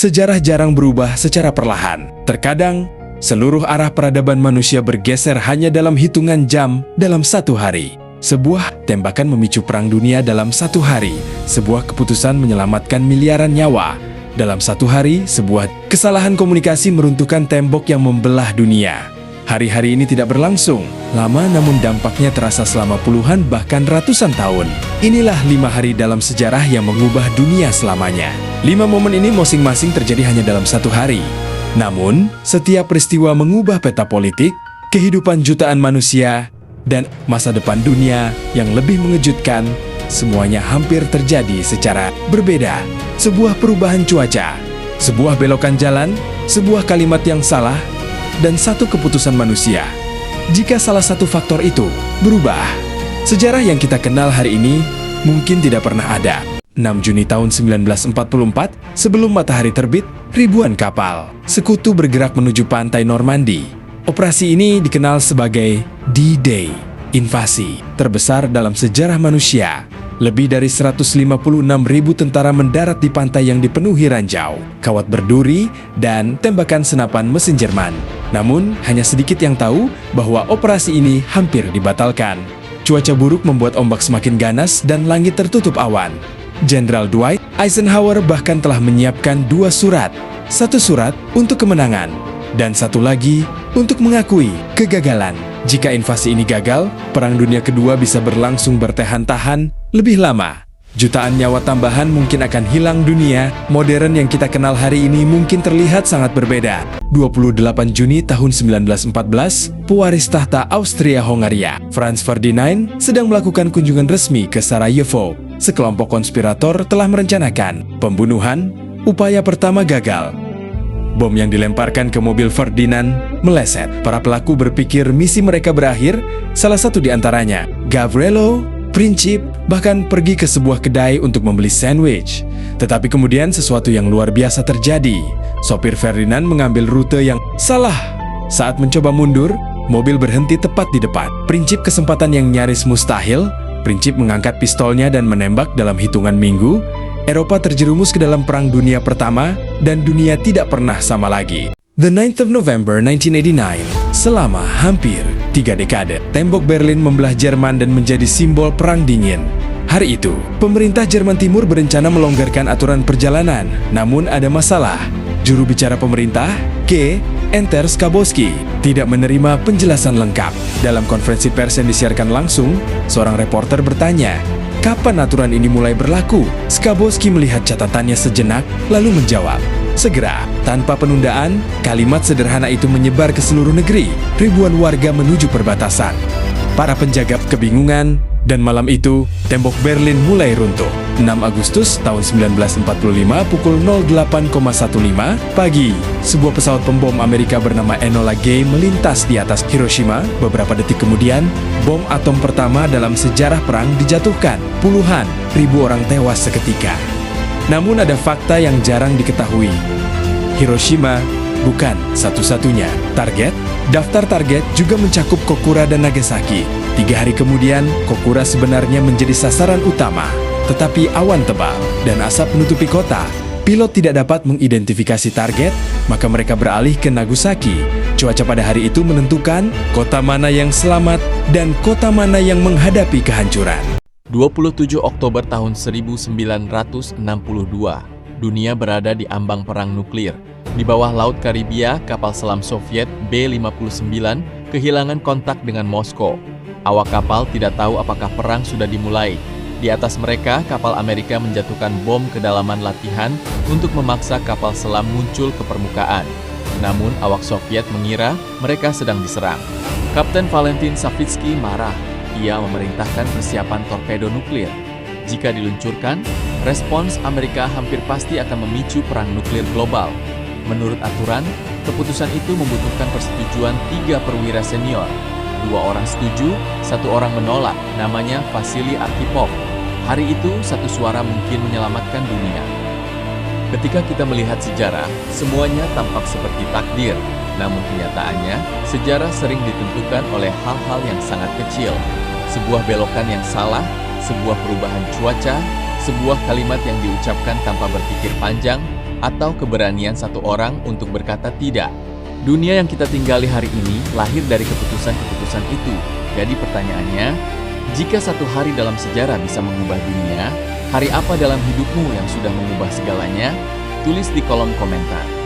sejarah jarang berubah secara perlahan. Terkadang, seluruh arah peradaban manusia bergeser hanya dalam hitungan jam dalam satu hari. Sebuah tembakan memicu perang dunia dalam satu hari. Sebuah keputusan menyelamatkan miliaran nyawa. Dalam satu hari, sebuah kesalahan komunikasi meruntuhkan tembok yang membelah dunia. Hari-hari ini tidak berlangsung lama, namun dampaknya terasa selama puluhan bahkan ratusan tahun. Inilah 5 hari dalam sejarah yang mengubah dunia selamanya. 5 momen ini masing-masing terjadi hanya dalam satu hari. Namun, setiap peristiwa mengubah peta politik, kehidupan jutaan manusia, dan masa depan dunia yang lebih mengejutkan. Semuanya hampir terjadi secara berbeda. Sebuah perubahan cuaca, sebuah belokan jalan, sebuah kalimat yang salah, dan satu keputusan manusia. Jika salah satu faktor itu berubah, sejarah yang kita kenal hari ini mungkin tidak pernah ada. 6 Juni tahun 1944, sebelum matahari terbit, ribuan kapal sekutu bergerak menuju pantai Normandy. Operasi ini dikenal sebagai D-Day, invasi terbesar dalam sejarah manusia. Lebih dari 156.000 tentara mendarat di pantai yang dipenuhi ranjau, kawat berduri, dan tembakan senapan mesin Jerman. Namun, hanya sedikit yang tahu bahwa operasi ini hampir dibatalkan. Cuaca buruk membuat ombak semakin ganas dan langit tertutup awan. Jenderal Dwight Eisenhower bahkan telah menyiapkan 2 surat. Satu surat untuk kemenangan, dan satu lagi untuk mengakui kegagalan. Jika invasi ini gagal, Perang Dunia Kedua bisa berlangsung bertahan-tahan lebih lama. Jutaan nyawa tambahan mungkin akan hilang. Dunia modern yang kita kenal hari ini mungkin terlihat sangat berbeda. 28 Juni tahun 1914, pewaris tahta Austria-Hongaria, Franz Ferdinand, sedang melakukan kunjungan resmi ke Sarajevo. Sekelompok konspirator telah merencanakan pembunuhan. Upaya pertama gagal. Bom yang dilemparkan ke mobil Ferdinand meleset. Para pelaku berpikir misi mereka berakhir. Salah satu di antaranya, Gavrilo Princip, bahkan pergi ke sebuah kedai untuk membeli sandwich. Tetapi kemudian sesuatu yang luar biasa terjadi. Sopir Ferdinand mengambil rute yang salah. Saat mencoba mundur, mobil berhenti tepat di depan. Princip kesempatan yang nyaris mustahil. Princip mengangkat pistolnya dan menembak. Dalam hitungan minggu, Eropa terjerumus ke dalam Perang Dunia Pertama, dan dunia tidak pernah sama lagi. The 9th of November 1989, selama hampir 3 dekade, tembok Berlin membelah Jerman dan menjadi simbol Perang Dingin. Hari itu, pemerintah Jerman Timur berencana melonggarkan aturan perjalanan. Namun ada masalah. Juru bicara pemerintah, K. Enter Schabowski, tidak menerima penjelasan lengkap. Dalam konferensi pers yang disiarkan langsung, seorang reporter bertanya, kapan aturan ini mulai berlaku? Schabowski melihat catatannya sejenak, lalu menjawab, segera, tanpa penundaan. Kalimat sederhana itu menyebar ke seluruh negeri. Ribuan warga menuju perbatasan. Para penjaga kebingungan, dan malam itu, tembok Berlin mulai runtuh. 6 Agustus tahun 1945 pukul 08,15 pagi, sebuah pesawat pembom Amerika bernama Enola Gay melintas di atas Hiroshima. Beberapa detik kemudian, bom atom pertama dalam sejarah perang dijatuhkan. Puluhan ribu orang tewas seketika. Namun ada fakta yang jarang diketahui. Hiroshima bukan satu-satunya target. Daftar target juga mencakup Kokura dan Nagasaki. 3 hari kemudian, Kokura sebenarnya menjadi sasaran utama. Tetapi awan tebal dan asap menutupi kota. Pilot tidak dapat mengidentifikasi target, maka mereka beralih ke Nagasaki. Cuaca pada hari itu menentukan kota mana yang selamat dan kota mana yang menghadapi kehancuran. 27 Oktober tahun 1962, dunia berada di ambang perang nuklir. Di bawah Laut Karibia, kapal selam Soviet B-59 kehilangan kontak dengan Moskow. Awak kapal tidak tahu apakah perang sudah dimulai. Di atas mereka, kapal Amerika menjatuhkan bom kedalaman latihan untuk memaksa kapal selam muncul ke permukaan. Namun, awak Soviet mengira mereka sedang diserang. Kapten Valentin Savitsky marah. Ia memerintahkan persiapan torpedo nuklir. Jika diluncurkan, respons Amerika hampir pasti akan memicu perang nuklir global. Menurut aturan, keputusan itu membutuhkan persetujuan 3 perwira senior. 2 orang setuju, 1 orang menolak, namanya Vasily Arkhipov. Hari itu, satu suara mungkin menyelamatkan dunia. Ketika kita melihat sejarah, semuanya tampak seperti takdir. Namun kenyataannya, sejarah sering ditentukan oleh hal-hal yang sangat kecil. Sebuah belokan yang salah, sebuah perubahan cuaca, sebuah kalimat yang diucapkan tanpa berpikir panjang, atau keberanian satu orang untuk berkata tidak? Dunia yang kita tinggali hari ini lahir dari keputusan-keputusan itu. Jadi pertanyaannya, jika satu hari dalam sejarah bisa mengubah dunia, hari apa dalam hidupmu yang sudah mengubah segalanya? Tulis di kolom komentar.